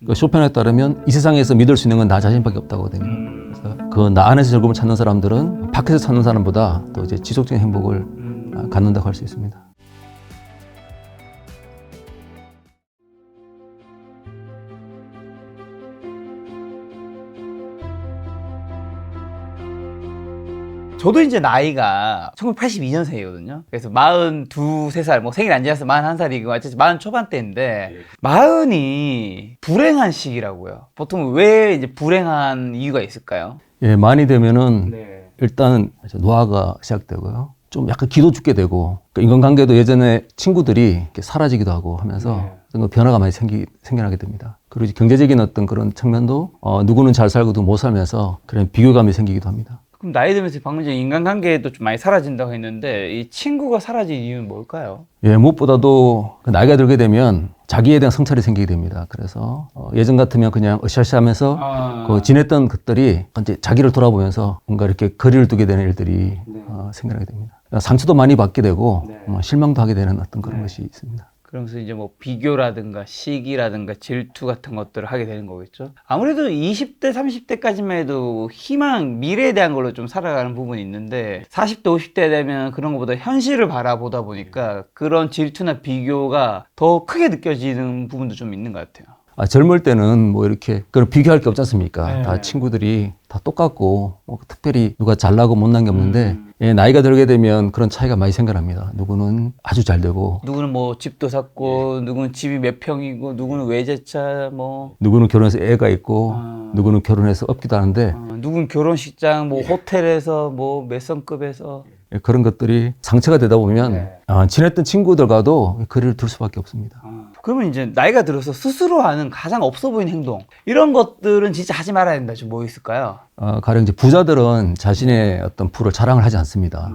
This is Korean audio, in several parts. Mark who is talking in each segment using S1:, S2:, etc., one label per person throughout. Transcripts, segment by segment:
S1: 그 쇼팽에 따르면 이 세상에서 믿을 수 있는 건 나 자신밖에 없다고 하거든요. 그래서 그 나 안에서 즐거움을 찾는 사람들은 밖에서 찾는 사람보다 또 이제 지속적인 행복을 갖는다고 할 수 있습니다.
S2: 저도 이제 나이가 1982년생이거든요. 그래서 42, 3살, 뭐 생일 안 지나서 41살이고, 어쨌든 40 초반대인데, 마흔이 불행한 시기라고요. 보통 왜 이제 불행한 이유가 있을까요?
S1: 예, 많이 되면은
S2: 네.
S1: 일단 노화가 시작되고요. 좀 약간 기도 죽게 되고, 그러니까 인간관계도 예전에 친구들이 이렇게 사라지기도 하고 하면서 어떤 변화가 많이 생겨나게 됩니다. 그리고 이제 경제적인 어떤 그런 측면도 누구는 잘 살고 누구는 못 살면서 그런 비교감이 생기기도 합니다.
S2: 그럼 나이 들면서 방금 전에 인간관계도 좀 많이 사라진다고 했는데, 이 친구가 사라진 이유는 뭘까요?
S1: 예, 무엇보다도 그 나이가 들게 되면 자기에 대한 성찰이 생기게 됩니다. 그래서 예전 같으면 그냥 으쌰으쌰하면서 그 지냈던 것들이 이제 자기를 돌아보면서 뭔가 이렇게 거리를 두게 되는 일들이 생겨나게 됩니다. 상처도 많이 받게 되고 실망도 하게 되는 어떤 그런 것이 있습니다.
S2: 그러면서 이제 뭐 비교라든가 시기라든가 질투 같은 것들을 하게 되는 거겠죠. 아무래도 20대, 30대까지만 해도 희망, 미래에 대한 걸로 좀 살아가는 부분이 있는데 40대, 50대 되면 그런 것보다 현실을 바라보다 보니까 그런 질투나 비교가 더 크게 느껴지는 부분도 좀 있는 것 같아요.
S1: 젊을 때는 뭐 이렇게 그런 비교할 게 없지 않습니까?
S2: 네.
S1: 다 친구들이 다 똑같고 뭐 특별히 누가 잘나고 못난 게 없는데 예, 나이가 들게 되면 그런 차이가 많이 생겨납니다. 누구는 아주 잘 되고
S2: 누구는 뭐 집도 샀고 누구는 집이 몇 평이고 누구는 외제차 뭐
S1: 누구는 결혼해서 애가 있고 누구는 결혼해서 없기도 하는데
S2: 누구는 결혼식장 뭐 호텔에서 뭐 몇 성급에서
S1: 예, 그런 것들이 상처가 되다 보면 지냈던 친구들과도 거리를 둘 수밖에 없습니다.
S2: 그러면 이제 나이가 들어서 스스로 하는 가장 없어 보이는 행동 이런 것들은 진짜 하지 말아야 된다. 좀 뭐 있을까요?
S1: 가령 이제 부자들은 자신의 어떤 부를 자랑을 하지 않습니다.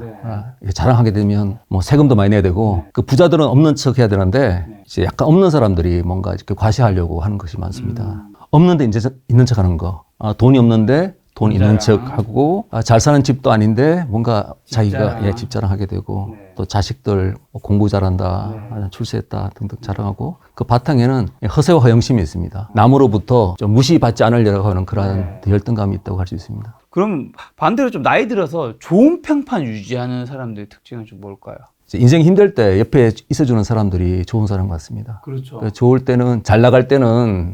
S1: 자랑하게 되면 뭐 세금도 많이 내야 되고 그 부자들은 없는 척 해야 되는데 이제 약간 없는 사람들이 뭔가 이렇게 과시하려고 하는 것이 많습니다. 없는데 이제 있는 척 하는 거. 돈이 없는데 돈 있는 척 하고 잘 사는 집도 아닌데 뭔가 자기가 집 자랑하게 되고 또 자식들 공부 잘한다, 출세했다 등등 자랑하고 그 바탕에는 허세와 허영심이 있습니다. 남으로부터 좀 무시받지 않으려고 하는 그러한 열등감이 있다고 할 수 있습니다.
S2: 그럼 반대로 좀 나이 들어서 좋은 평판 유지하는 사람들의 특징은 좀 뭘까요?
S1: 인생 힘들 때 옆에 있어주는 사람들이 좋은 사람 같습니다.
S2: 그렇죠.
S1: 좋을 때는 잘 나갈 때는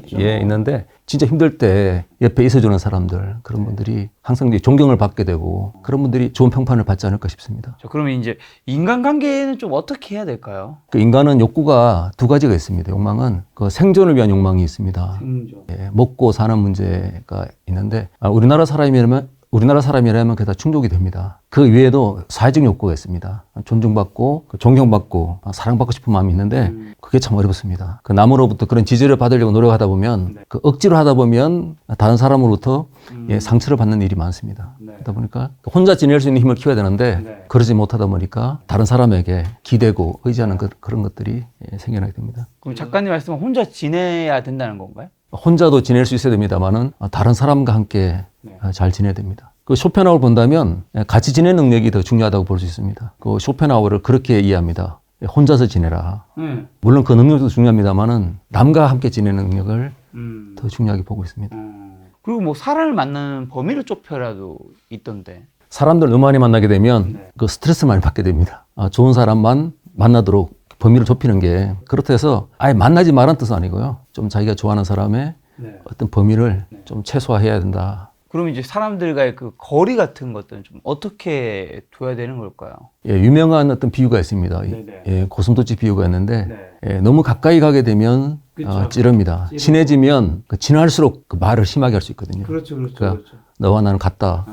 S2: 있죠.
S1: 예, 있는데 진짜 힘들 때 옆에 있어주는 사람들 그런 분들이 항상 이제 존경을 받게 되고 그런 분들이 좋은 평판을 받지 않을까 싶습니다.
S2: 그러면 이제 인간관계는 좀 어떻게 해야 될까요?
S1: 그 인간은 욕구가 두 가지가 있습니다. 욕망은 그 생존을 위한 욕망이 있습니다. 예, 먹고 사는 문제가 있는데 우리나라 사람이라면 그게 다 충족이 됩니다. 그 외에도 사회적 욕구가 있습니다. 존중받고, 존경받고, 사랑받고 싶은 마음이 있는데 그게 참 어렵습니다. 그 남으로부터 그런 지지를 받으려고 노력하다 보면 그 억지로 하다 보면 다른 사람으로부터 상처를 받는 일이 많습니다. 그러다 보니까 혼자 지낼 수 있는 힘을 키워야 되는데 그러지 못하다 보니까 다른 사람에게 기대고 의지하는 그런 것들이 생겨나게 됩니다.
S2: 그럼 작가님 말씀은 혼자 지내야 된다는 건가요?
S1: 혼자도 지낼 수 있어야 됩니다만은 다른 사람과 함께 잘 지내야 됩니다. 그 쇼펜하우어를 본다면 같이 지내는 능력이 더 중요하다고 볼 수 있습니다. 그 쇼펜하우어를 그렇게 이해합니다. 혼자서 지내라. 물론 그 능력도 중요합니다만은 남과 함께 지내는 능력을 더 중요하게 보고 있습니다.
S2: 그리고 뭐 사람을 만나는 범위를 좁혀라도 있던데.
S1: 사람들 너무 많이 만나게 되면 그 스트레스 많이 받게 됩니다. 좋은 사람만 만나도록 범위를 좁히는 게 그렇다 해서 아예 만나지 말라는 뜻은 아니고요. 좀 자기가 좋아하는 사람의 어떤 범위를 좀 최소화해야 된다.
S2: 그럼 이제 사람들과의 그 거리 같은 것들은 좀 어떻게 둬야 되는 걸까요?
S1: 예, 유명한 어떤 비유가 있습니다. 예, 고슴도치 비유가 있는데 너무 가까이 가게 되면 찌릅니다. 친해지면 친할수록 그 말을 심하게 할 수 있거든요. 그러니까 너와 나는 같다.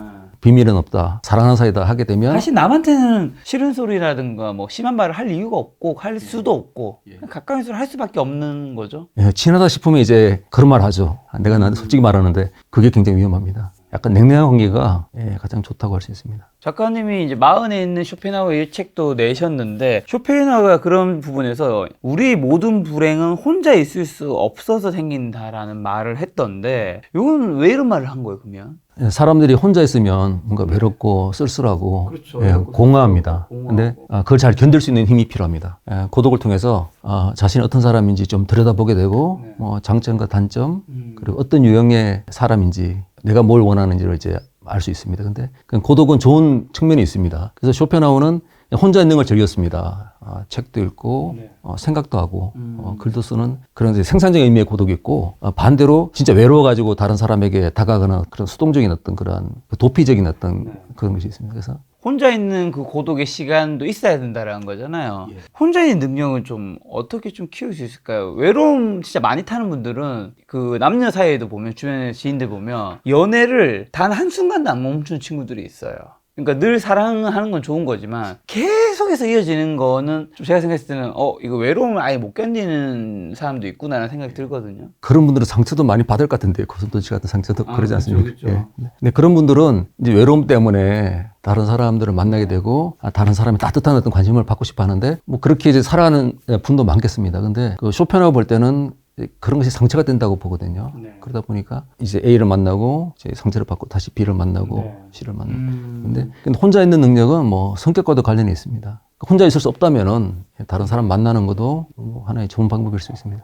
S1: 비밀은 없다. 사랑하는 사이다 하게 되면
S2: 사실 남한테는 싫은 소리라든가 뭐 심한 말을 할 이유가 없고 할 수도 없고 그냥 가까이서 할 수밖에 없는 거죠.
S1: 친하다 싶으면 이제 그런 말 하죠. 내가 나한테 솔직히 말하는데 그게 굉장히 위험합니다. 약간 냉랭한 관계가 가장 좋다고 할 수 있습니다.
S2: 작가님이 이제 마흔에 있는 쇼펜하우어의 책도 내셨는데 쇼펜하우어가 그런 부분에서 우리 모든 불행은 혼자 있을 수 없어서 생긴다라는 말을 했던데 이건 왜 이런 말을 한 거예요, 그러면?
S1: 사람들이 혼자 있으면 뭔가 외롭고 쓸쓸하고
S2: 그렇죠.
S1: 공허합니다. 근데 그걸 잘 견딜 수 있는 힘이 필요합니다. 고독을 통해서 자신이 어떤 사람인지 좀 들여다보게 되고 뭐 장점과 단점 그리고 어떤 유형의 사람인지 내가 뭘 원하는지를 이제 알 수 있습니다. 근데 고독은 좋은 측면이 있습니다. 그래서 쇼펜하우어는 혼자 있는 걸 즐겼습니다. 책도 읽고 생각도 하고 글도 쓰는 그런 이제 생산적인 의미의 고독이 있고 반대로 진짜 외로워가지고 다른 사람에게 다가가는 그런 수동적인 어떤 그런 도피적인 어떤 그런 것이 있습니다. 그래서
S2: 혼자 있는 그 고독의 시간도 있어야 된다라는 거잖아요. 혼자 있는 능력은 좀 어떻게 좀 키울 수 있을까요? 외로움 진짜 많이 타는 분들은 그 남녀 사이에도 보면 주변의 지인들 보면 연애를 단 한순간도 안 멈추는 친구들이 있어요. 그러니까 늘 사랑하는 건 좋은 거지만 계속해서 이어지는 거는 좀 제가 생각했을 때는 이거 외로움을 아예 못 견디는 사람도 있구나라는 생각이 들거든요.
S1: 그런 분들은 상처도 많이 받을 것 같은데 고슴도치 같은 상처도 그러지 않습니까?
S2: 그렇죠.
S1: 예. 근데 그런 분들은 이제 외로움 때문에 다른 사람들을 만나게 되고 다른 사람의 따뜻한 어떤 관심을 받고 싶어 하는데 뭐 그렇게 이제 살아가는 분도 많겠습니다. 근데 그 쇼펜하우어 볼 때는 그런 것이 상처가 된다고 보거든요. 그러다 보니까 이제 A를 만나고 이제 상처를 받고 다시 B를 만나고 C를 만나고. 근데 혼자 있는 능력은 뭐 성격과도 관련이 있습니다. 혼자 있을 수 없다면은 다른 사람 만나는 것도 뭐 하나의 좋은 방법일 수 있습니다.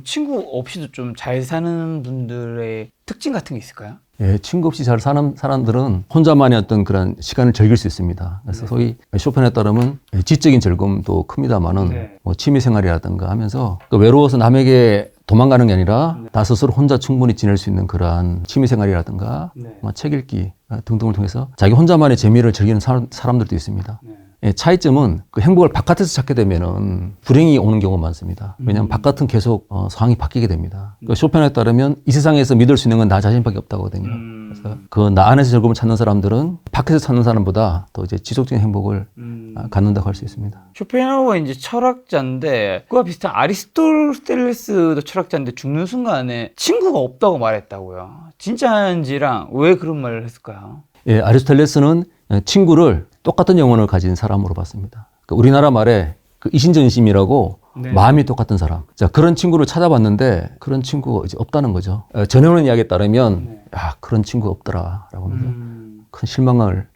S2: 친구 없이도 좀 잘 사는 분들의 특징 같은 게 있을까요?
S1: 예, 친구 없이 잘 사는 사람들은 혼자만의 어떤 그런 시간을 즐길 수 있습니다. 그래서 소위 쇼펜에 따르면 지적인 즐거움도 큽니다만은 뭐 취미 생활이라든가 하면서 외로워서 남에게 도망가는 게 아니라 나 스스로 혼자 충분히 지낼 수 있는 그러한 취미 생활이라든가 뭐 책 읽기 등등을 통해서 자기 혼자만의 재미를 즐기는 사람들도 있습니다. 예, 차이점은 그 행복을 바깥에서 찾게 되면은 불행이 오는 경우가 많습니다. 왜냐하면 바깥은 계속 상황이 바뀌게 됩니다. 그 쇼펜에 따르면 이 세상에서 믿을 수 있는 건 나 자신밖에 없다거든요. 그래서 그 나 안에서 즐거움을 찾는 사람들은 밖에서 찾는 사람보다 더 이제 지속적인 행복을 갖는다고 할 수 있습니다.
S2: 쇼펜하우어 이제 철학자인데 그와 비슷한 아리스토텔레스도 철학자인데 죽는 순간에 친구가 없다고 말했다고요. 진짜인지랑 왜 그런 말을 했을까요?
S1: 예, 아리스토텔레스는 친구를 똑같은 영혼을 가진 사람으로 봤습니다. 우리나라 말에 그 이신전심이라고 마음이 똑같은 사람. 자, 그런 친구를 찾아봤는데 그런 친구가 이제 없다는 거죠. 전해오는 이야기에 따르면 그런 친구가 없더라라고 하면서 큰 실망을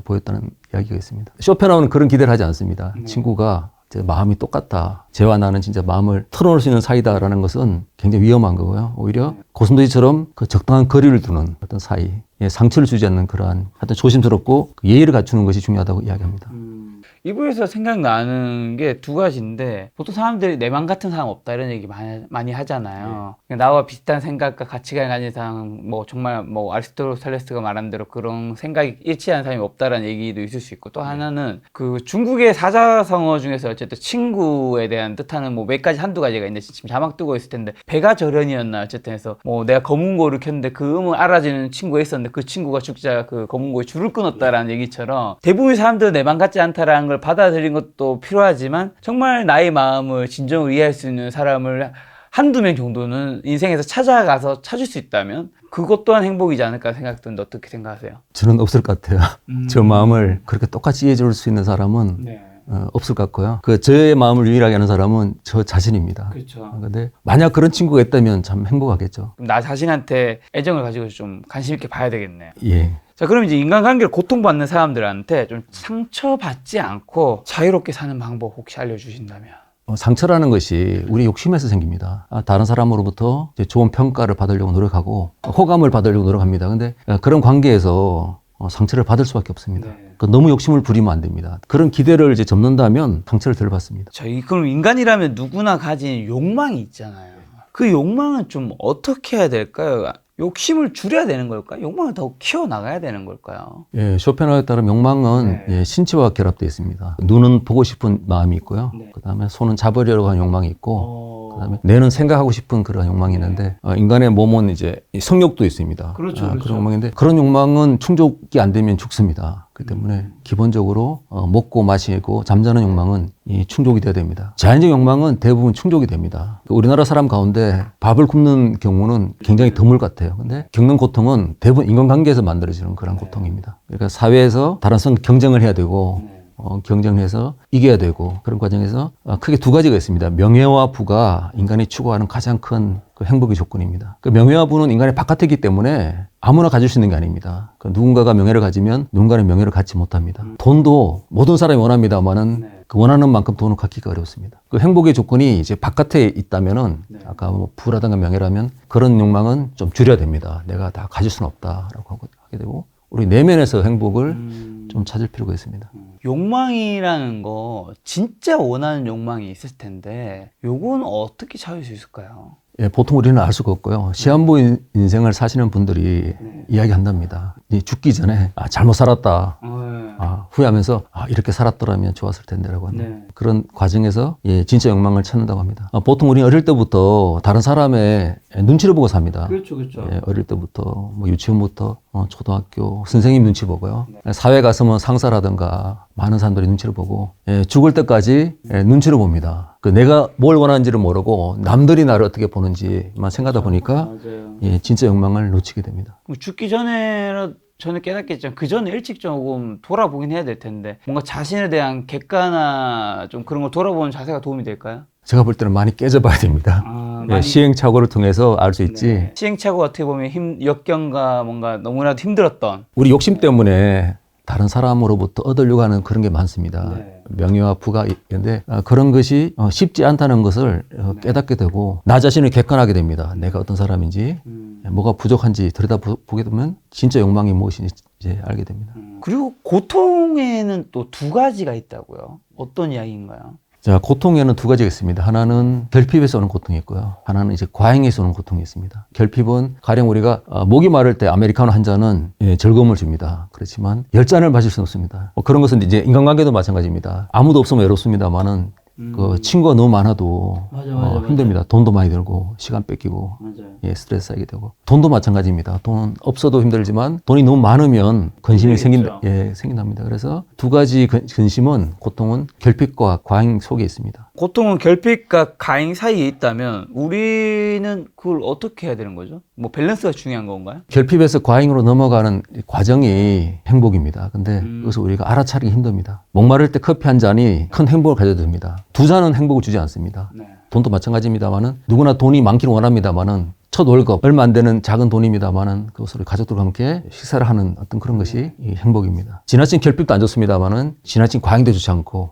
S1: 보였다는 이야기가 있습니다. 쇼펜하우어는 그런 기대를 하지 않습니다. 친구가 제 마음이 똑같다. 쟤와 나는 진짜 마음을 털어놓을 수 있는 사이다라는 것은 굉장히 위험한 거고요. 오히려 고슴도치처럼 그 적당한 거리를 두는 어떤 사이, 상처를 주지 않는 그러한 하여튼 조심스럽고 예의를 갖추는 것이 중요하다고 이야기합니다.
S2: 이 부에서 생각나는 게 두 가지인데 보통 사람들이 내 맘 같은 사람 없다 이런 얘기 많이 하잖아요. 나와 비슷한 생각과 가치관을 가진 사람 뭐 정말 뭐 아리스토텔레스가 말한 대로 그런 생각이 일치하는 사람이 없다라는 얘기도 있을 수 있고 또 하나는 그 중국의 사자성어 중에서 어쨌든 친구에 대한 뜻하는 뭐 몇 가지 한두 가지가 있는데 지금 자막 뜨고 있을 텐데 배가 저련이었나 어쨌든 해서 뭐 내가 검은고를 켰는데 그 음을 알아주는 친구가 있었는데 그 친구가 죽자 그 검은고에 줄을 끊었다라는 얘기처럼 대부분의 사람들은 내 맘 같지 않다라는 걸 받아들인 것도 필요하지만 정말 나의 마음을 진정으로 이해할 수 있는 사람을 한두 명 정도는 인생에서 찾아가서 찾을 수 있다면 그것 또한 행복이지 않을까 생각드는데 어떻게 생각하세요? 저는
S1: 없을 것 같아요. 저 마음을 그렇게 똑같이 이해해 줄 수 있는 사람은 없을 것 같고요. 그 저의 마음을 유일하게 하는 사람은 저 자신입니다.
S2: 그렇죠.
S1: 근데 만약 그런 친구가 있다면 참 행복하겠죠.
S2: 그럼 나 자신한테 애정을 가지고 좀 관심 있게 봐야 되겠네요.
S1: 예.
S2: 자, 그럼 이제 인간관계를 고통받는 사람들한테 좀 상처받지 않고 자유롭게 사는 방법 혹시 알려주신다면?
S1: 상처라는 것이 우리 욕심에서 생깁니다. 다른 사람으로부터 이제 좋은 평가를 받으려고 노력하고 호감을 받으려고 노력합니다. 근데 그런 관계에서 상처를 받을 수밖에 없습니다. 너무 욕심을 부리면 안 됩니다. 그런 기대를 이제 접는다면 상처를 덜 받습니다.
S2: 자, 그럼 인간이라면 누구나 가진 욕망이 있잖아요. 그 욕망은 좀 어떻게 해야 될까요? 욕심을 줄여야 되는 걸까요? 욕망을 더 키워나가야 되는 걸까요?
S1: 예, 쇼펜하우어에 따른 욕망은 신체와 결합되어 있습니다. 눈은 보고 싶은 마음이 있고요. 그 다음에 손은 잡으려고 하는 욕망이 있고, 그 다음에 뇌는 생각하고 싶은 그런 욕망이 있는데, 인간의 몸은 이제 성욕도 있습니다.
S2: 그렇죠.
S1: 그런 욕망인데, 그런 욕망은 충족이 안 되면 죽습니다. 그 때문에 기본적으로 먹고 마시고 잠자는 욕망은 충족이 돼야 됩니다. 자연적 욕망은 대부분 충족이 됩니다. 우리나라 사람 가운데 밥을 굶는 경우는 굉장히 드물 같아요. 근데 겪는 고통은 대부분 인간관계에서 만들어지는 그런 고통입니다. 그러니까 사회에서 다른 사람 경쟁을 해야 되고 경쟁해서 이겨야 되고 그런 과정에서 크게 두 가지가 있습니다. 명예와 부가 인간이 추구하는 가장 큰 그 행복의 조건입니다. 그 명예와 부는 인간의 바깥에 있기 때문에 아무나 가질 수 있는 게 아닙니다. 그 누군가가 명예를 가지면 누군가는 명예를 갖지 못합니다. 돈도 모든 사람이 원합니다만은 그 원하는 만큼 돈을 갖기가 어렵습니다. 그 행복의 조건이 이제 바깥에 있다면은 아까 뭐 부라든가 명예라면 그런 욕망은 좀 줄여야 됩니다. 내가 다 가질 수는 없다라고 하게 되고 우리 내면에서 행복을 좀 찾을 필요가 있습니다.
S2: 욕망이라는 거 진짜 원하는 욕망이 있을 텐데 요건 어떻게 찾을 수 있을까요?
S1: 예, 보통 우리는 알 수가 없고요. 시한부 인생을 사시는 분들이 이야기한답니다. 죽기 전에 잘못 살았다. 후회하면서 이렇게 살았더라면 좋았을 텐데라고 하는 그런 과정에서 진짜 욕망을 찾는다고 합니다. 보통 우리는 어릴 때부터 다른 사람의 눈치를 보고 삽니다.
S2: 그렇죠.
S1: 어릴 때부터 뭐 유치원부터 초등학교 선생님 눈치 보고요. 사회 가서 뭐 상사라든가 많은 사람들이 눈치를 보고 죽을 때까지 눈치를 봅니다. 그 내가 뭘 원하는지를 모르고 남들이 나를 어떻게 보는지만 생각하다 보니까 진짜 욕망을 놓치게 됩니다.
S2: 죽기 전에 깨닫겠지만 그 전에 일찍 조금 돌아보긴 해야 될 텐데 뭔가 자신에 대한 객관화 좀 그런 걸 돌아보는 자세가 도움이 될까요?
S1: 제가 볼 때는 많이 깨져봐야 됩니다. 시행착오를 통해서 알 수 있지.
S2: 시행착오가 어떻게 보면 역경과 뭔가 너무나도 힘들었던
S1: 우리 욕심 때문에 다른 사람으로부터 얻으려고 하는 그런 게 많습니다. 명예와 부가 있는데 그런 것이 쉽지 않다는 것을 깨닫게 되고 나 자신을 객관하게 됩니다. 내가 어떤 사람인지 뭐가 부족한지 들여다보게 되면 진짜 욕망이 무엇인지 이제 알게 됩니다.
S2: 그리고 고통에는 또 두 가지가 있다고요. 어떤 이야기인가요?
S1: 자, 고통에는 두 가지가 있습니다. 하나는 결핍에서 오는 고통이 있고요. 하나는 이제 과잉에서 오는 고통이 있습니다. 결핍은 가령 우리가 목이 마를 때 아메리카노 한 잔은 즐거움을 줍니다. 그렇지만 10잔을 마실 수는 없습니다. 그런 것은 이제 인간관계도 마찬가지입니다. 아무도 없으면 외롭습니다만은 그 친구가 너무 많아도 힘듭니다. 돈도 많이 들고 시간 뺏기고 스트레스 쌓이게 되고 돈도 마찬가지입니다. 돈은 없어도 힘들지만 돈이 너무 많으면 근심이 생긴답니다. 그래서 두 가지 근심은 고통은 결핍과 과잉 속에 있습니다.
S2: 고통은 결핍과 과잉 사이에 있다면 우리는 그걸 어떻게 해야 되는 거죠? 뭐 밸런스가 중요한 건가요?
S1: 결핍에서 과잉으로 넘어가는 과정이 행복입니다. 근데 그것을 우리가 알아차리기 힘듭니다. 목마를 때 커피 한 잔이 큰 행복을 가져다 줍니다. 두 잔은 행복을 주지 않습니다. 돈도 마찬가지입니다만은 누구나 돈이 많기를 원합니다만은 첫 월급 얼마 안 되는 작은 돈입니다만은 그것을 가족들과 함께 식사를 하는 어떤 그런 것이 행복입니다. 지나친 결핍도 안 좋습니다만은 지나친 과잉도 좋지 않고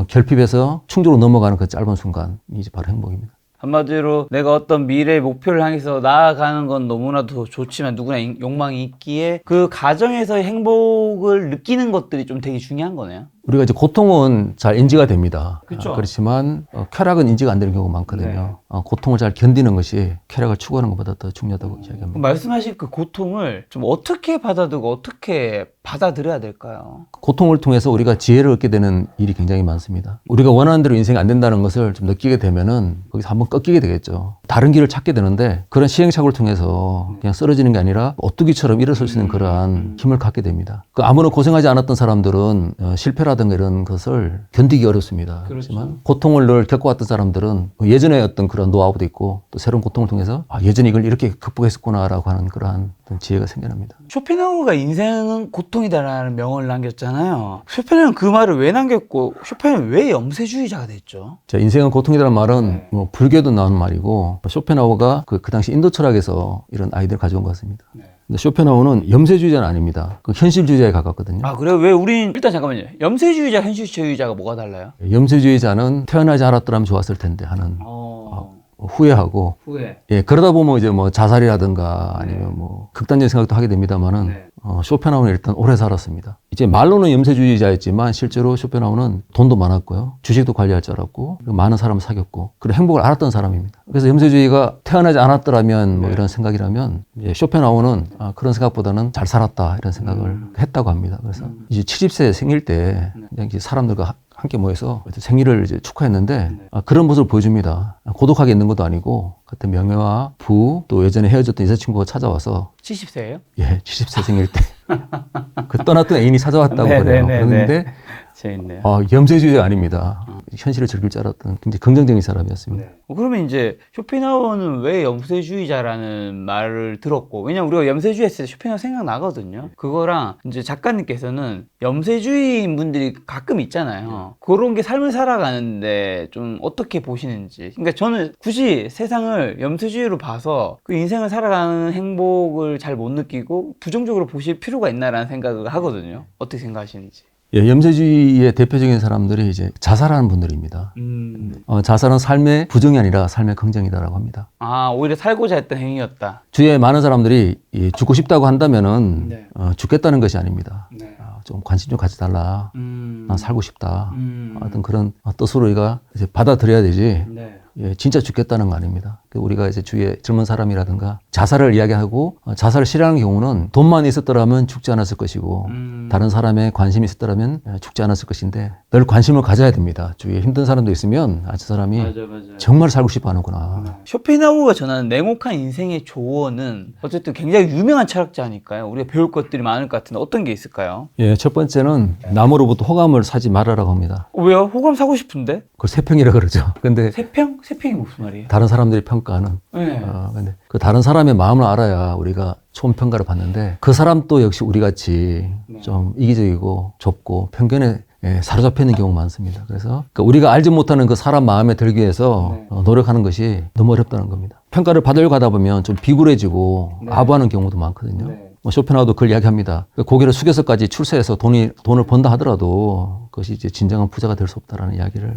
S1: 결핍에서 충족으로 넘어가는 그 짧은 순간이 이제 바로 행복입니다.
S2: 한마디로 내가 어떤 미래의 목표를 향해서 나아가는 건 너무나도 좋지만 누구나 욕망이 있기에 그 과정에서의 행복을 느끼는 것들이 좀 되게 중요한 거네요.
S1: 우리가 이제 고통은 잘 인지가 됩니다.
S2: 그렇죠.
S1: 그렇지만 쾌락은 인지가 안 되는 경우가 많거든요. 고통을 잘 견디는 것이 쾌락을 추구하는 것보다 더 중요하다고 이야기합니다.
S2: 말씀하신 그 고통을 좀 어떻게 받아들고 어떻게 받아들여야 될까요?
S1: 고통을 통해서 우리가 지혜를 얻게 되는 일이 굉장히 많습니다. 우리가 원하는 대로 인생이 안 된다는 것을 좀 느끼게 되면은 거기서 한번 꺾이게 되겠죠. 다른 길을 찾게 되는데 그런 시행착오를 통해서 그냥 쓰러지는 게 아니라 오뚜기처럼 일어설 수 있는 그러한 힘을 갖게 됩니다. 아무런 고생하지 않았던 사람들은 실패라든가 이런 것을 견디기 어렵습니다. 그렇지만 고통을 늘 겪어왔던 사람들은 예전에 어떤 그런 노하우도 있고 또 새로운 고통을 통해서 예전에 이걸 이렇게 극복했었구나라고 하는 그러한 지혜가 생겨납니다.
S2: 쇼펜하우어가 인생은 고통이다라는 명언을 남겼잖아요. 쇼펜하우어는 그 말을 왜 남겼고 쇼펜은 왜 염세주의자가 됐죠?
S1: 자, 인생은 고통이라는 말은 뭐 불교도 나온 말이고 쇼펜하우어가 그 당시 인도 철학에서 이런 아이디어를 가져온 것 같습니다. 근데 쇼펜하우어는 염세주의자는 아닙니다. 그 현실주의자에 가깝거든요.
S2: 그래요? 왜 우린 일단 잠깐만요. 염세주의자, 현실주의자가 뭐가 달라요?
S1: 염세주의자는 태어나지 않았더라면 좋았을 텐데 하는 후회하고 그러다 보면 이제 뭐 자살이라든가 아니면 뭐 극단적인 생각도 하게 됩니다만은 쇼펜하우어는 일단 오래 살았습니다. 이제 말로는 염세주의자였지만 실제로 쇼펜하우어는 돈도 많았고요. 주식도 관리할 줄 알았고 많은 사람을 사귀었고 그리고 행복을 알았던 사람입니다. 그래서 염세주의가 태어나지 않았더라면 뭐 이런 생각이라면 이제 쇼펜하우어는 그런 생각보다는 잘 살았다 이런 생각을 했다고 합니다. 그래서 이제 70세 생일 때 그냥 이제 사람들과 함께 모여서 생일을 이제 축하했는데 그런 모습을 보여줍니다. 고독하게 있는 것도 아니고 그때 명예와 부 또 예전에 헤어졌던 여자친구가 찾아와서
S2: 70세예요?
S1: 예, 70세 생일 때 그 떠났던 애인이 찾아왔다고 그래요. 그런데
S2: 재밌네요.
S1: 염세주의가 아닙니다. 현실을 즐길 줄 알았던 굉장히 긍정적인 사람이었습니다.
S2: 그러면 이제 쇼펜하우어는 왜 염세주의자라는 말을 들었고, 왜냐면 우리가 염세주의 했을 때 쇼펜하우어 생각나거든요. 그거랑 이제 작가님께서는 염세주의인 분들이 가끔 있잖아요. 그런 게 삶을 살아가는데 좀 어떻게 보시는지. 그러니까 저는 굳이 세상을 염세주의로 봐서 그 인생을 살아가는 행복을 잘 못 느끼고 부정적으로 보실 필요가 있나라는 생각을 하거든요. 어떻게 생각하시는지.
S1: 예, 염세주의의 대표적인 사람들이 이제 자살하는 분들입니다. 자살은 삶의 부정이 아니라 삶의 긍정이다라고 합니다.
S2: 오히려 살고자 했던 행위였다.
S1: 주위에 많은 사람들이 죽고 싶다고 한다면은 죽겠다는 것이 아닙니다. 좀 관심 좀 가져달라. 난 살고 싶다. 어떤 그런 뜻으로 우리가 이제 받아들여야 되지. 예, 진짜 죽겠다는 거 아닙니다. 우리가 이제 주위에 젊은 사람이라든가 자살을 이야기하고 자살을 싫어하는 경우는 돈만 있었더라면 죽지 않았을 것이고 다른 사람의 관심이 있었더라면 죽지 않았을 것인데 늘 관심을 가져야 됩니다. 주위에 힘든 사람도 있으면 저 사람이 정말 살고 싶어 하는구나.
S2: 쇼펜하우어가 전하는 냉혹한 인생의 조언은 어쨌든 굉장히 유명한 철학자니까요. 우리가 배울 것들이 많을 것 같은데 어떤 게 있을까요?
S1: 예, 첫 번째는 남으로부터 호감을 사지 말아라고 합니다.
S2: 왜요? 호감 사고 싶은데?
S1: 그걸 세평이라 그러죠. 근데
S2: 세평? 세평이 무슨 말이에요?
S1: 다른 사람들이 평가하는.
S2: 네.
S1: 근데 그 다른 사람의 마음을 알아야 우리가 좋은 평가를 받는데 그 사람도 역시 우리 같이 좀 이기적이고 좁고 편견에 사로잡혀 있는 경우가 많습니다. 그래서 우리가 알지 못하는 그 사람 마음에 들기 위해서 노력하는 것이 너무 어렵다는 겁니다. 평가를 받으려고 하다 보면 좀 비굴해지고 아부하는 경우도 많거든요. 쇼펜하우어도 그걸 이야기합니다. 고개를 숙여서까지 출세해서 돈을 번다 하더라도 그것이 이제 진정한 부자가 될 수 없다라는 이야기를.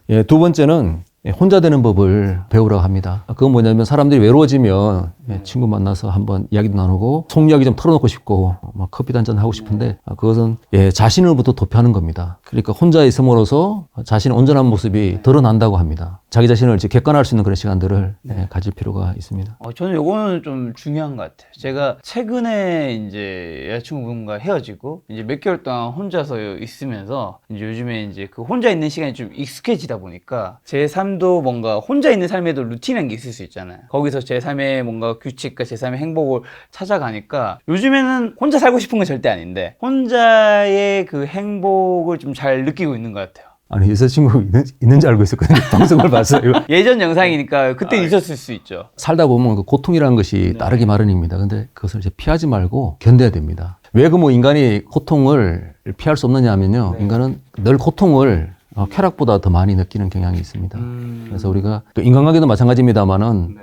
S1: 예, 두 번째는 혼자 되는 법을 배우라고 합니다. 그건 뭐냐면 사람들이 외로워지면 친구 만나서 한번 이야기도 나누고 속 이야기 좀 털어놓고 싶고 커피도 한잔 하고 싶은데 그것은 자신으로부터 도피하는 겁니다. 그러니까 혼자 있음으로써 자신의 온전한 모습이 드러난다고 합니다. 자기 자신을 이제 객관할 수 있는 그런 시간들을 가질 필요가 있습니다.
S2: 저는 요거는 좀 중요한 것 같아요. 제가 최근에 이제 여자친구분과 헤어지고 이제 몇 개월 동안 혼자서 있으면서 이제 요즘에 이제 그 혼자 있는 시간이 좀 익숙해지다 보니까 제 삶도 뭔가 혼자 있는 삶에도 루틴한 게 있을 수 있잖아요. 거기서 제 삶의 뭔가 규칙과 제 삶의 행복을 찾아가니까 요즘에는 혼자 살고 싶은 건 절대 아닌데 혼자의 그 행복을 좀 잘 느끼고 있는 것 같아요.
S1: 아니, 여자친구 있는지 알고 있었거든요. 방송을 봤어요.
S2: 예전 영상이니까 그때 있었을 수 있죠.
S1: 살다 보면 그 고통이라는 것이 따르기 마련입니다. 근데 그것을 이제 피하지 말고 견뎌야 됩니다. 왜 그 뭐 인간이 고통을 피할 수 없느냐 하면요. 인간은 늘 고통을 쾌락보다 더 많이 느끼는 경향이 있습니다. 그래서 우리가 또 인간관계도 마찬가지입니다만은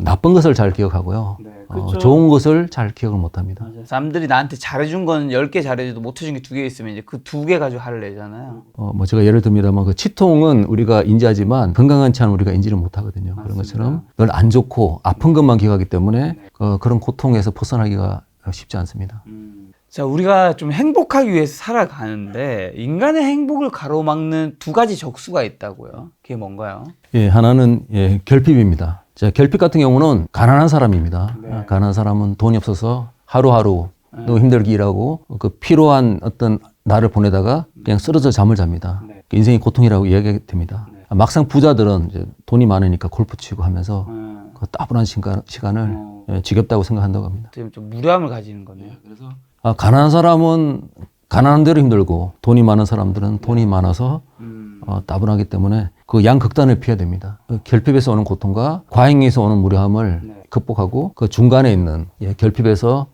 S1: 나쁜 것을 잘 기억하고요. 좋은 것을 잘 기억을 못합니다.
S2: 남들이 나한테 잘해준 건 10개 잘해줘도 못해준 게 2개 있으면 이제 그 2개 가지고 화를 내잖아요.
S1: 뭐 제가 예를 듭니다만 그 치통은 우리가 인지하지만 건강하지 않은 우리가 인지를 못하거든요.
S2: 맞습니다.
S1: 그런 것처럼 늘 안 좋고 아픈 것만 기억하기 때문에 그런 고통에서 벗어나기가 쉽지 않습니다.
S2: 자, 우리가 좀 행복하기 위해서 살아가는데 인간의 행복을 가로막는 2가지 적수가 있다고요. 그게 뭔가요?
S1: 예, 하나는 결핍입니다. 자, 결핍 같은 경우는 가난한 사람입니다. 가난한 사람은 돈이 없어서 하루하루 너무 힘들게 일하고 그 필요한 어떤 날을 보내다가 그냥 쓰러져 잠을 잡니다. 인생이 고통이라고 이야기가 됩니다. 막상 부자들은 이제 돈이 많으니까 골프 치고 하면서 그 따분한 시간을 지겹다고 생각한다고 합니다.
S2: 좀 무료함을 가지는 거네요.
S1: 그래서 가난한 사람은 가난한 대로 힘들고 돈이 많은 사람들은 돈이 많아서 따분하기 때문에 그 양극단을 피해야 됩니다. 결핍에서 오는 고통과 과잉에서 오는 무료함을 극복하고 그 중간에 있는 결핍에서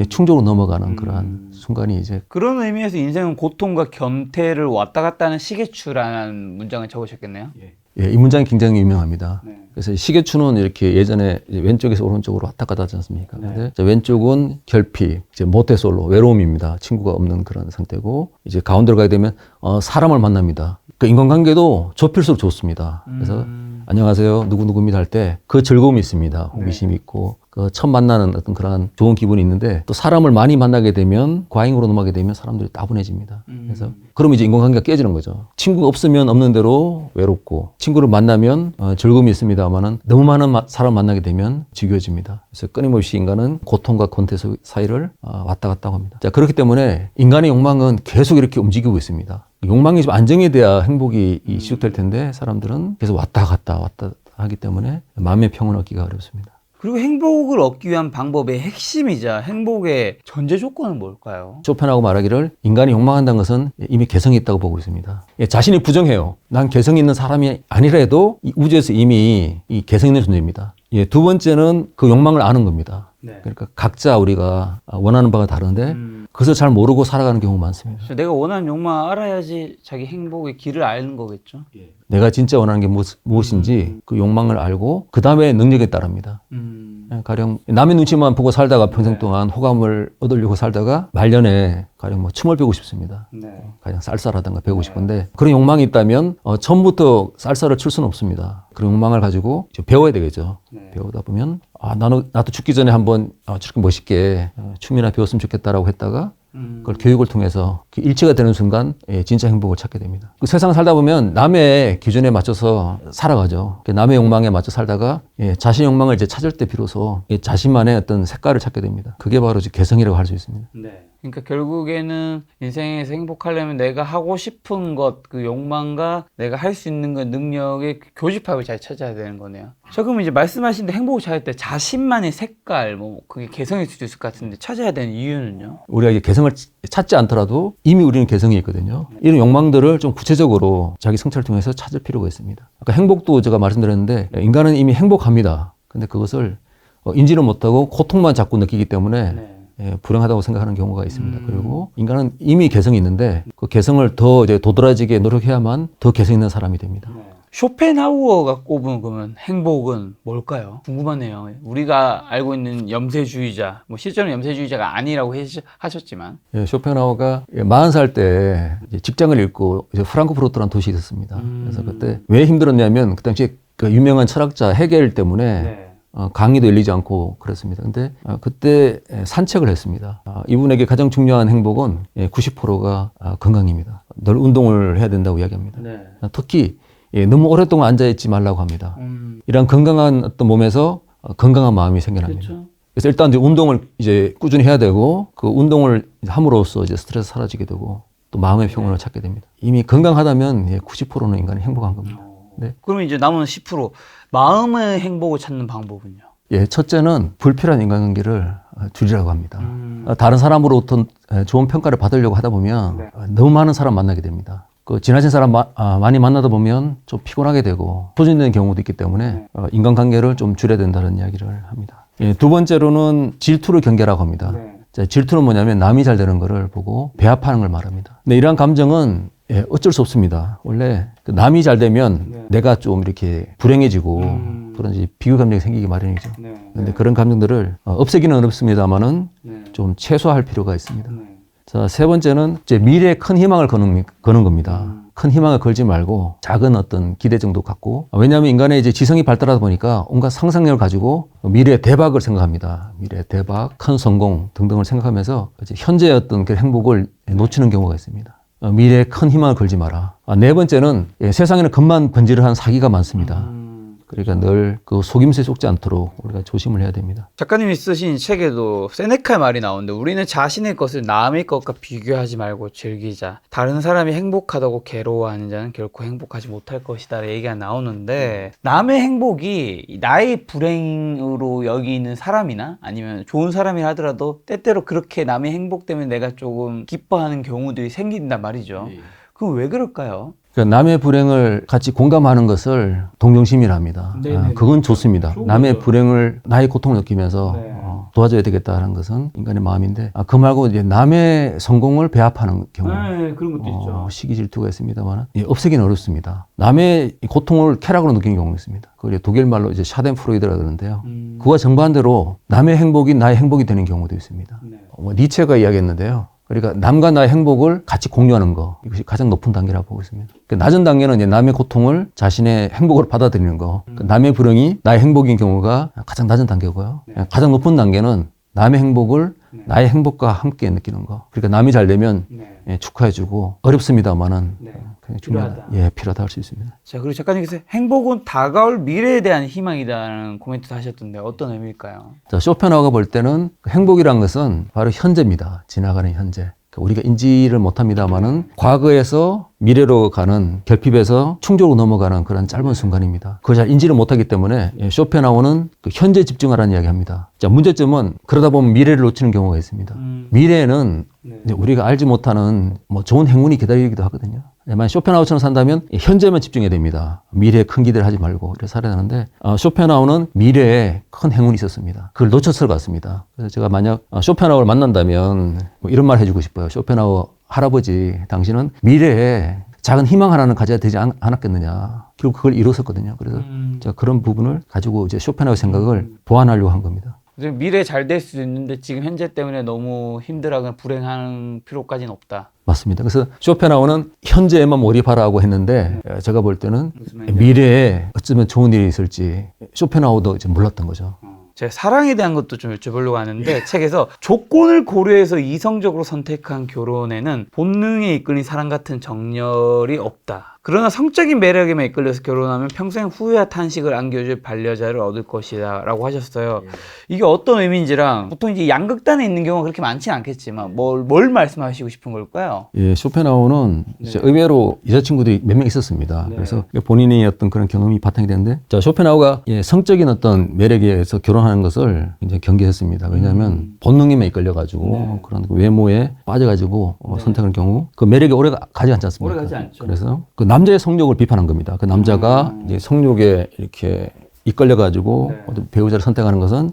S1: 충족으로 넘어가는 그러한 순간이 이제
S2: 그런 의미에서 인생은 고통과 겸태를 왔다 갔다 하는 시계추라는 문장을 적으셨겠네요.
S1: 이 문장이 굉장히 유명합니다. 그래서 시계추는 이렇게 예전에 왼쪽에서 오른쪽으로 왔다 갔다 하지 않습니까? 근데 왼쪽은 결핍, 이제 모태솔로, 외로움입니다. 친구가 없는 그런 상태고, 이제 가운데로 가게 되면 사람을 만납니다. 그 인간관계도 좁힐수록 좋습니다. 그래서 안녕하세요, 누구누구입니다 할 때 그 즐거움이 있습니다. 호기심이 있고, 그 처음 만나는 어떤 그런 좋은 기분이 있는데 또 사람을 많이 만나게 되면 과잉으로 넘어가게 되면 사람들이 따분해집니다. 그래서 그럼 이제 인간관계가 깨지는 거죠. 친구가 없으면 없는 대로 외롭고 친구를 만나면 즐거움이 있습니다만은 너무 많은 사람 만나게 되면 지겨워집니다. 그래서 끊임없이 인간은 고통과 권태 사이를 왔다 갔다 합니다. 자, 그렇기 때문에 인간의 욕망은 계속 이렇게 움직이고 있습니다. 욕망이 좀 안정이 돼야 행복이 지속될 텐데 사람들은 계속 왔다 갔다 하기 때문에 마음의 평온을 얻기가 어렵습니다.
S2: 그리고 행복을 얻기 위한 방법의 핵심이자 행복의 전제 조건은 뭘까요?
S1: 쇼펜하고 말하기를 인간이 욕망한다는 것은 이미 개성이 있다고 보고 있습니다. 예, 자신이 부정해요. 난 개성이 있는 사람이 아니라도 이 우주에서 이미 이 개성 있는 존재입니다. 예, 두 번째는 그 욕망을 아는 겁니다.
S2: 네.
S1: 그러니까 각자 우리가 원하는 바가 다른데 그것을 잘 모르고 살아가는 경우가 많습니다.
S2: 내가 원하는 욕망 알아야지 자기 행복의 길을 아는 거겠죠.
S1: 내가 진짜 원하는 게 무엇인지 그 욕망을 알고 그 다음에 능력에 따릅니다. 가령 남의 눈치만 보고 살다가 평생 동안 호감을 얻으려고 살다가 말년에 가령 뭐 춤을 배우고 싶습니다. 가령 살사라든가 배우고 싶은데 그런 욕망이 있다면 처음부터 살사를 출 수는 없습니다. 그런 욕망을 가지고 배워야 되겠죠. 배우다 보면 나도 죽기 전에 한번 저렇게 멋있게 춤이나 배웠으면 좋겠다라고 했다가 그걸 교육을 통해서 그 일치가 되는 순간 진짜 행복을 찾게 됩니다. 그 세상을 살다 보면 남의 기준에 맞춰서 살아가죠. 남의 욕망에 맞춰 살다가 자신의 욕망을 이제 찾을 때 비로소 자신만의 어떤 색깔을 찾게 됩니다. 그게 바로 이제 개성이라고 할 수 있습니다.
S2: 그러니까 결국에는 인생에서 행복하려면 내가 하고 싶은 것, 그 욕망과 내가 할 수 있는 그 능력의 교집합을 잘 찾아야 되는 거네요. 자, 그럼 이제 말씀하신 데 행복을 찾을 때 자신만의 색깔, 뭐 그게 개성일 수도 있을 것 같은데 찾아야 되는 이유는요?
S1: 우리가 이제 개성을 찾지 않더라도 이미 우리는 개성이 있거든요. 이런 욕망들을 좀 구체적으로 자기 성찰을 통해서 찾을 필요가 있습니다. 아까 행복도 제가 말씀드렸는데 인간은 이미 행복합니다. 근데 그것을 인지를 못하고 고통만 자꾸 느끼기 때문에 불행하다고 생각하는 경우가 있습니다. 그리고 인간은 이미 개성이 있는데 그 개성을 더 이제 도드라지게 노력해야만 더 개성 있는 사람이 됩니다.
S2: 쇼펜하우어가 꼽은 그러면 행복은 뭘까요? 궁금하네요. 우리가 알고 있는 염세주의자, 뭐 실제로는 염세주의자가 아니라고 하셨지만
S1: 쇼펜하우어가 40살 때 직장을 잃고 이제 프랑크푸르트라는 도시에 있었습니다. 그래서 그때 왜 힘들었냐면 그 당시에 그 유명한 철학자 헤겔 때문에 강의도 열리지 않고 그랬습니다. 근데 그때 산책을 했습니다. 이분에게 가장 중요한 행복은 90%가 건강입니다. 늘 운동을 해야 된다고 이야기합니다. 특히 너무 오랫동안 앉아있지 말라고 합니다. 이런 건강한 어떤 몸에서 건강한 마음이 생겨납니다.
S2: 그렇죠.
S1: 그래서 일단 이제 운동을 이제 꾸준히 해야 되고 그 운동을 함으로써 이제 스트레스 사라지게 되고 또 마음의 평온을 찾게 됩니다. 이미 건강하다면 90%는 인간이 행복한 겁니다. 네.
S2: 그러면 이제 남은 10% 마음의 행복을 찾는 방법은요?
S1: 첫째는 불필요한 인간관계를 줄이라고 합니다. 다른 사람으로부터 좋은 평가를 받으려고 하다 보면 너무 많은 사람 만나게 됩니다. 그 지나친 사람 많이 만나다 보면 좀 피곤하게 되고 소진되는 경우도 있기 때문에 인간관계를 좀 줄여야 된다는 이야기를 합니다. 두 번째로는 질투를 경계라고 합니다. 자, 질투는 뭐냐면 남이 잘 되는 거를 보고 배합하는 걸 말합니다. 근데 이러한 감정은 어쩔 수 없습니다. 원래 그 남이 잘 되면 내가 좀 이렇게 불행해지고 그런 이제 비교 감정이 생기기 마련이죠. 근데 그런 감정들을 없애기는 어렵습니다만은 좀 최소화할 필요가 있습니다. 자, 세 번째는 이제 미래에 큰 희망을 거는 겁니다. 큰 희망을 걸지 말고 작은 어떤 기대 정도 갖고, 왜냐하면 인간의 이제 지성이 발달하다 보니까 온갖 상상력을 가지고 미래의 대박을 생각합니다. 미래의 대박, 큰 성공 등등을 생각하면서 이제 현재의 어떤 그 행복을 놓치는 경우가 있습니다. 미래에 큰 희망을 걸지 마라. 네 번째는 세상에는 겉만 번지르한 사기가 많습니다. 그러니까 늘 그 속임수에 속지 않도록 우리가 조심을 해야 됩니다.
S2: 작가님이 쓰신 책에도 세네카의 말이 나오는데 우리는 자신의 것을 남의 것과 비교하지 말고 즐기자. 다른 사람이 행복하다고 괴로워하는 자는 결코 행복하지 못할 것이다 얘기가 나오는데 남의 행복이 나의 불행으로 여기는 사람이나 아니면 좋은 사람이라 하더라도 때때로 그렇게 남의 행복 때문에 내가 조금 기뻐하는 경우들이 생긴단 말이죠. 그럼 왜 그럴까요?
S1: 그러니까 남의 불행을 같이 공감하는 것을 동정심이라 합니다. 그건 좋습니다. 남의 불행을, 나의 고통을 느끼면서 도와줘야 되겠다는 것은 인간의 마음인데, 그 말고 이제 남의 성공을 배합하는 경우,
S2: 그런 것도 있죠.
S1: 시기 질투가 있습니다만 없애기는 어렵습니다. 남의 고통을 쾌락으로 느끼는 경우가 있습니다. 그걸 독일 말로 이제 샤덴프로이드라 그러는데요. 그와 정반대로 남의 행복이 나의 행복이 되는 경우도 있습니다. 니체가 이야기했는데요. 그러니까 남과 나의 행복을 같이 공유하는 거, 이것이 가장 높은 단계라고 보고 있습니다. 그러니까 낮은 단계는 이제 남의 고통을 자신의 행복으로 받아들이는 거, 그러니까 남의 불행이 나의 행복인 경우가 가장 낮은 단계고요. 가장 높은 단계는 남의 행복을 나의 행복과 함께 느끼는 거. 그러니까 남이 잘 되면 축하해주고, 어렵습니다만은
S2: 필요하다.
S1: 필요하다 할 수 있습니다.
S2: 자, 그리고 작가님께서 행복은 다가올 미래에 대한 희망이다라는 코멘트도 하셨던데 어떤 의미일까요?
S1: 자, 쇼펜하우어가 볼 때는 행복이란 것은 바로 현재입니다. 지나가는 현재. 우리가 인지를 못합니다만은 과거에서 미래로 가는 결핍에서 충족으로 넘어가는 그런 짧은 순간입니다. 그걸 잘 인지를 못하기 때문에 쇼펜하우는 그 현재 집중하라는 이야기합니다. 자, 문제점은 그러다 보면 미래를 놓치는 경우가 있습니다. 미래에는 이제 우리가 알지 못하는 뭐 좋은 행운이 기다리기도 하거든요. 만약 쇼펜하우처럼 산다면 현재만 집중해야 됩니다. 미래에 큰 기대를 하지 말고 이렇게 살아야 하는데 쇼펜하우는 미래에 큰 행운이 있었습니다. 그걸 놓쳤을 것 같습니다. 그래서 제가 만약 쇼펜하우를 만난다면 뭐 이런 말 해주고 싶어요. 쇼펜하우 할아버지, 당신은 미래에 작은 희망 하나는 가져야 되지 않았겠느냐. 결국 그걸 이뤘었거든요. 그래서 제가 그런 부분을 가지고 이제 쇼펜하우 생각을 보완하려고 한 겁니다.
S2: 미래에 잘 될 수도 있는데 지금 현재 때문에 너무 힘들어하거나 불행한 필요까지는 없다.
S1: 맞습니다. 그래서 쇼펜하우는 현재에만 몰입하라고 했는데 제가 볼 때는 미래에 어쩌면 좋은 일이 있을지 쇼펜하우도 이제 몰랐던 거죠.
S2: 제가 사랑에 대한 것도 좀 여쭤보려고 하는데 책에서 조건을 고려해서 이성적으로 선택한 결혼에는 본능에 이끌린 사랑 같은 정열이 없다. 그러나 성적인 매력에만 이끌려서 결혼하면 평생 후회와 탄식을 안겨줄 반려자를 얻을 것이다 라고 하셨어요. 이게 어떤 의미인지랑 보통 이제 양극단에 있는 경우가 그렇게 많지는 않겠지만 뭘 말씀하시고 싶은 걸까요?
S1: 예, 쇼펜하우는 의외로 여자친구들이 몇 명 있었습니다. 그래서 본인의 어떤 그런 경험이 바탕이 되는데 자, 쇼펜하우가 성적인 어떤 매력에 의해서 결혼하는 것을 굉장히 경계했습니다. 왜냐하면 본능에만 이끌려가지고 그런 외모에 빠져가지고 선택하는 경우 그 매력이 오래 가지 않지 않습니까?
S2: 오래 가지 않죠.
S1: 그래서 그 남자의 성욕을 비판한 겁니다. 그 남자가 이제 성욕에 이렇게 이끌려가지고 어떤 배우자를 선택하는 것은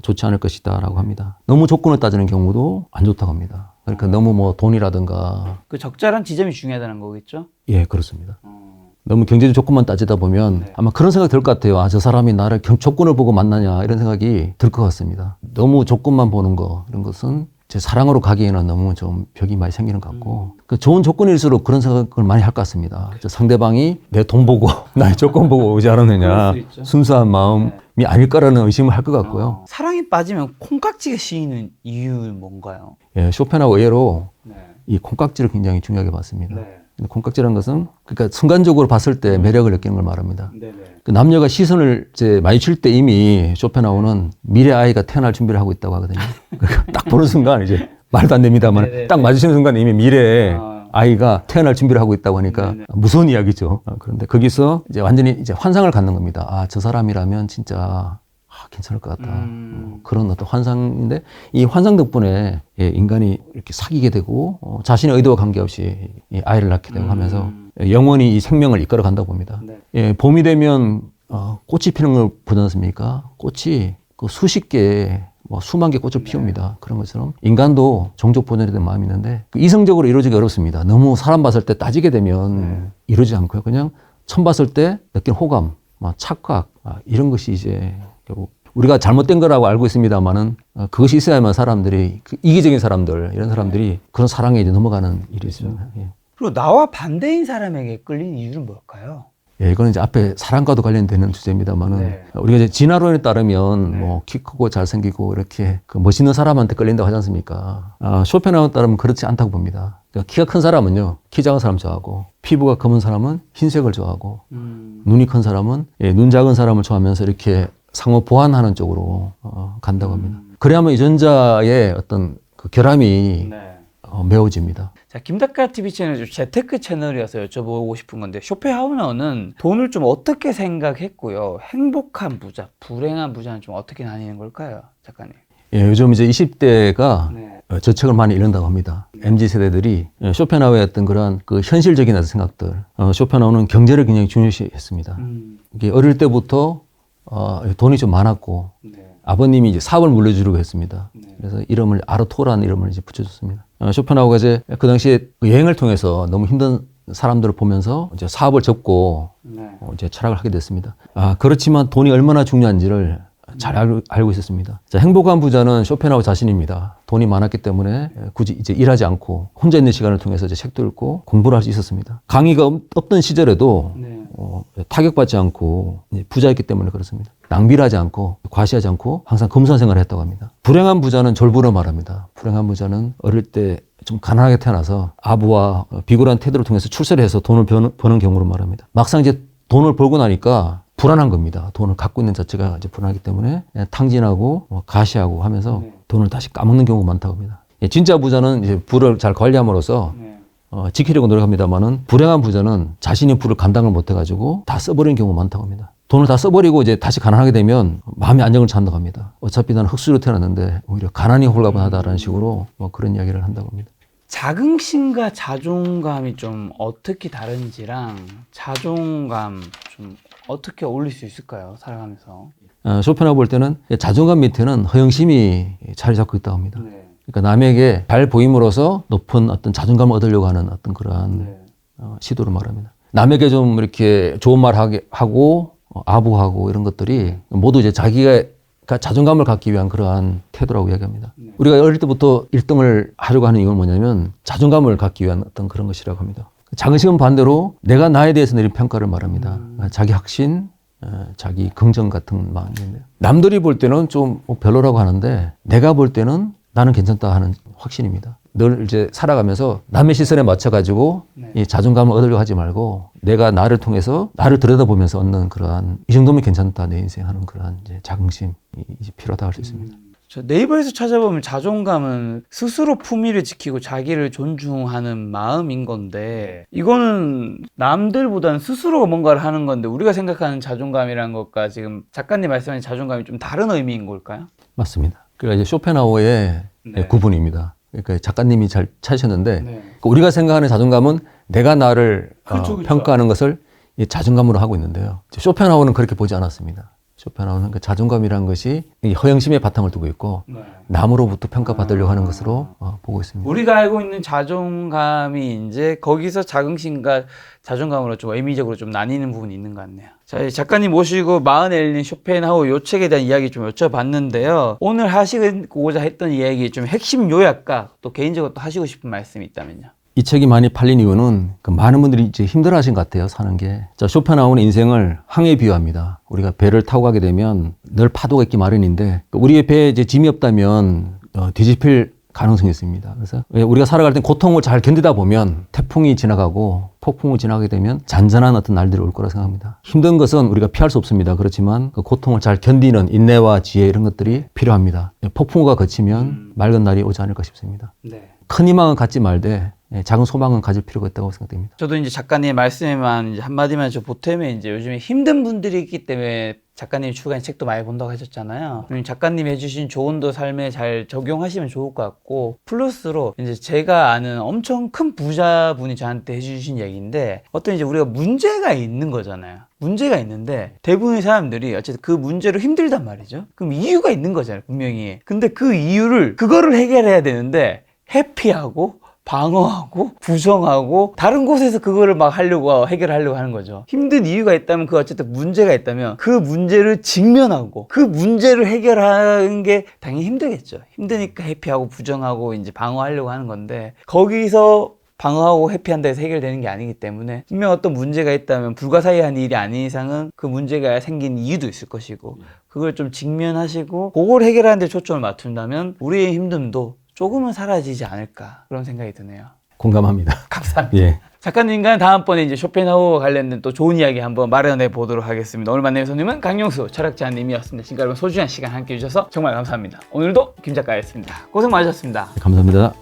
S1: 좋지 않을 것이다라고 합니다. 너무 조건을 따지는 경우도 안 좋다고 합니다. 그러니까 너무 뭐 돈이라든가
S2: 그 적절한 지점이 중요하다는 거겠죠?
S1: 예, 그렇습니다. 너무 경제적 조건만 따지다 보면 아마 그런 생각이 들 것 같아요. 아, 저 사람이 나를 조건을 보고 만나냐 이런 생각이 들 것 같습니다. 너무 조건만 보는 거 이런 것은 제 사랑으로 가기에는 너무 좀 벽이 많이 생기는 것 같고 그 좋은 조건일수록 그런 생각을 많이 할 것 같습니다. 상대방이 내 돈 보고 나의 조건 보고 오지 않았느냐 순수한 마음이 아닐까라는 의심을 할 것 같고요.
S2: 사랑에 빠지면 콩깍지가 씌이는 이유는 뭔가요?
S1: 예, 쇼펜하우 의외로 이 콩깍지를 굉장히 중요하게 봤습니다. 근데 콩깍지라는 것은 그러니까 순간적으로 봤을 때 매력을 느끼는 걸 말합니다. 그 남녀가 시선을 이제 마주칠 때 이미 쇼펜하우는 미래 아이가 태어날 준비를 하고 있다고 하거든요. 그러니까 딱 보는 순간 이제 말도 안 됩니다만 딱 마주치는 순간 이미 미래에 아이가 태어날 준비를 하고 있다고 하니까 무서운 이야기죠. 그런데 거기서 이제 완전히 이제 환상을 갖는 겁니다. 아, 저 사람이라면 진짜 괜찮을 것 같다. 그런 어떤 환상인데 이 환상 덕분에 인간이 이렇게 사귀게 되고 자신의 의도와 관계없이 아이를 낳게 되고 하면서 영원히 이 생명을 이끌어 간다고 봅니다. 예, 봄이 되면 꽃이 피는 걸 보지 않습니까? 꽃이 그 수십 개, 뭐 수만 개 꽃을 피웁니다. 그런 것처럼 인간도 종족 본연에 대한 마음이 있는데 이성적으로 이루어지기 어렵습니다. 너무 사람 봤을 때 따지게 되면 이루어지지 않고요. 그냥 처음 봤을 때 느낀 호감, 착각 이런 것이 이제 결국 우리가 잘못된 거라고 알고 있습니다만은 그것이 있어야만 사람들이 이기적인 사람들 이런 사람들이 그런 사랑에 이제 넘어가는 일이 있습니다. 예.
S2: 그리고 나와 반대인 사람에게 끌린 이유는 뭘까요?
S1: 예, 이거는 이제 앞에 사랑과도 관련되는 주제입니다만은 우리가 이제 진화론에 따르면 뭐 키 크고 잘생기고 이렇게 그 멋있는 사람한테 끌린다고 하지 않습니까? 쇼펜하우에 따르면 그렇지 않다고 봅니다. 그러니까 키가 큰 사람은요, 키 작은 사람 좋아하고 피부가 검은 사람은 흰색을 좋아하고 눈이 큰 사람은 눈 작은 사람을 좋아하면서 이렇게 상호 보완하는 쪽으로 간다고 합니다. 그래야만 유전자의 어떤 그 결함이 메워집니다.
S2: 자, 김덕가 TV 채널 재테크 채널이어서 여쭤보고 싶은 건데 쇼펜하우는 돈을 좀 어떻게 생각했고요? 행복한 부자, 불행한 부자는 좀 어떻게 나뉘는 걸까요, 작가님?
S1: 예, 요즘 이제 20대가 저책을 많이 읽는다고 합니다. MZ 세대들이 쇼펜하우의 어떤 그런 그 현실적인 어떤 생각들, 쇼펜하우는 경제를 굉장히 중요시했습니다. 이게 어릴 때부터 돈이 좀 많았고 아버님이 이제 사업을 물려주려고 했습니다. 그래서 이름을 아르토라는 이름을 이제 붙여줬습니다. 쇼펜하우가 이제 그 당시에 여행을 통해서 너무 힘든 사람들을 보면서 이제 사업을 접고 이제 철학을 하게 됐습니다. 그렇지만 돈이 얼마나 중요한지를 잘 알고 있었습니다. 자, 행복한 부자는 쇼펜하우 자신입니다. 돈이 많았기 때문에 굳이 이제 일하지 않고 혼자 있는 시간을 통해서 이제 책도 읽고 공부를 할 수 있었습니다. 강의가 없던 시절에도 타격받지 않고 부자였기 때문에 그렇습니다. 낭비를 하지 않고 과시하지 않고 항상 검소한 생활을 했다고 합니다. 불행한 부자는 졸부로 말합니다. 불행한 부자는 어릴 때 좀 가난하게 태어나서 아부와 비굴한 태도를 통해서 출세를 해서 돈을 버는 경우로 말합니다. 막상 이제 돈을 벌고 나니까 불안한 겁니다. 돈을 갖고 있는 자체가 이제 불안하기 때문에 탕진하고 가시하고 하면서 돈을 다시 까먹는 경우가 많다고 합니다. 예, 진짜 부자는 이제 부를 잘 관리함으로써 지키려고 노력합니다만은 불행한 부자는 자신이 부를 감당을 못해가지고 다 써버리는 경우가 많다고 합니다. 돈을 다 써버리고 이제 다시 가난하게 되면 마음의 안정을 찾는다고 합니다. 어차피 나는 흙수로 태어났는데 오히려 가난이 홀가분하다라는 식으로 뭐 그런 이야기를 한다고 합니다.
S2: 자긍심과 자존감이 좀 어떻게 다른지랑 자존감 좀 어떻게 어울릴 수 있을까요? 살아가면서.
S1: 쇼펜하우어 볼 때는 자존감 밑에는 허영심이 자리 잡고 있다고 합니다. 그러니까 남에게 잘 보임으로써 높은 어떤 자존감을 얻으려고 하는 어떤 그러한 시도를 말합니다. 남에게 좀 이렇게 좋은 말 하고 아부하고 이런 것들이 모두 이제 자기가 자존감을 갖기 위한 그러한 태도라고 이야기합니다. 우리가 어릴 때부터 1등을 하려고 하는 이유는 뭐냐면 자존감을 갖기 위한 어떤 그런 것이라고 합니다. 자긍심은 반대로 내가 나에 대해서 내린 평가를 말합니다. 자기 확신, 자기 긍정 같은 마음인데요. 남들이 볼 때는 좀 별로라고 하는데 내가 볼 때는 나는 괜찮다 하는 확신입니다. 늘 이제 살아가면서 남의 시선에 맞춰가지고 이 자존감을 얻으려고 하지 말고 내가 나를 통해서 나를 들여다보면서 얻는 그러한 이 정도면 괜찮다 내 인생 하는 그러한 이제 자긍심이 이제 필요하다 할 수 있습니다.
S2: 저 네이버에서 찾아보면 자존감은 스스로 품위를 지키고 자기를 존중하는 마음인 건데 이거는 남들보다는 스스로가 뭔가를 하는 건데 우리가 생각하는 자존감이라는 것과 지금 작가님 말씀하신 자존감이 좀 다른 의미인 걸까요?
S1: 맞습니다. 그러니까 이제 쇼펜하우어의 구분입니다. 그러니까 작가님이 잘 찾으셨는데 그러니까 우리가 생각하는 자존감은 내가 나를 평가하는 것을 이 자존감으로 하고 있는데요. 쇼펜하우어는 그렇게 보지 않았습니다. 쇼펜하우어는 그 자존감이라는 것이 이 허영심의 바탕을 두고 있고 남으로부터 평가받으려고 하는 것으로 보고 있습니다.
S2: 우리가 알고 있는 자존감이 이제 거기서 자긍심과 자존감으로 좀 의미적으로 좀 나뉘는 부분이 있는 것 같네요. 자, 작가님 모시고 마흔에 열린 쇼펜하우어 요 책에 대한 이야기 좀 여쭤봤는데요. 오늘 하시고자 했던 이야기 좀 핵심 요약과 또 개인적으로 또 하시고 싶은 말씀이 있다면요.
S1: 이 책이 많이 팔린 이유는 그 많은 분들이 이제 힘들어하신 것 같아요, 사는 게. 자, 쇼펜하우어는 인생을 항해에 비유합니다. 우리가 배를 타고 가게 되면 늘 파도가 있기 마련인데 우리의 배에 이제 짐이 없다면 뒤집힐 가능성이 있습니다. 그래서 우리가 살아갈 때 고통을 잘 견디다 보면 태풍이 지나가고 폭풍을 지나가게 되면 잔잔한 어떤 날들이 올 거라 생각합니다. 힘든 것은 우리가 피할 수 없습니다. 그렇지만 그 고통을 잘 견디는 인내와 지혜 이런 것들이 필요합니다. 폭풍우가 거치면 맑은 날이 오지 않을까 싶습니다. 큰 희망은 갖지 말되 작은 소망은 가질 필요가 있다고 생각됩니다.
S2: 저도 이제 작가님의 말씀에만 이제 한마디만 저 보태면 이제 요즘에 힘든 분들이 있기 때문에 작가님이 출간한 책도 많이 본다고 하셨잖아요. 작가님이 해주신 조언도 삶에 잘 적용하시면 좋을 것 같고 플러스로 이제 제가 아는 엄청 큰 부자분이 저한테 해주신 얘기인데 어떤 이제 우리가 문제가 있는 거잖아요. 문제가 있는데 대부분의 사람들이 어쨌든 그 문제로 힘들단 말이죠. 그럼 이유가 있는 거잖아요, 분명히. 근데 그 이유를 그거를 해결해야 되는데 회피하고 방어하고 부정하고 다른 곳에서 그거를 막 하려고 해결하려고 하는 거죠. 힘든 이유가 있다면 그 어쨌든 문제가 있다면 그 문제를 직면하고 그 문제를 해결하는 게 당연히 힘들겠죠. 힘드니까 회피하고 부정하고 이제 방어하려고 하는 건데 거기서 방어하고 회피한다 해서 해결되는 게 아니기 때문에 분명 어떤 문제가 있다면 불가사의한 일이 아닌 이상은 그 문제가 생긴 이유도 있을 것이고 그걸 좀 직면하시고 그걸 해결하는 데 초점을 맞춘다면 우리의 힘듦도 조금은 사라지지 않을까 그런 생각이 드네요.
S1: 공감합니다.
S2: 감사합니다.
S1: 예.
S2: 작가님과 다음번에 이제 쇼펜하우어 관련된 또 좋은 이야기 한번 마련해 보도록 하겠습니다. 오늘 만나는 손님은 강용수 철학자님이었습니다. 지금까지 여러분 소중한 시간 함께 해주셔서 정말 감사합니다. 오늘도 김 작가였습니다. 고생 많으셨습니다.
S1: 감사합니다.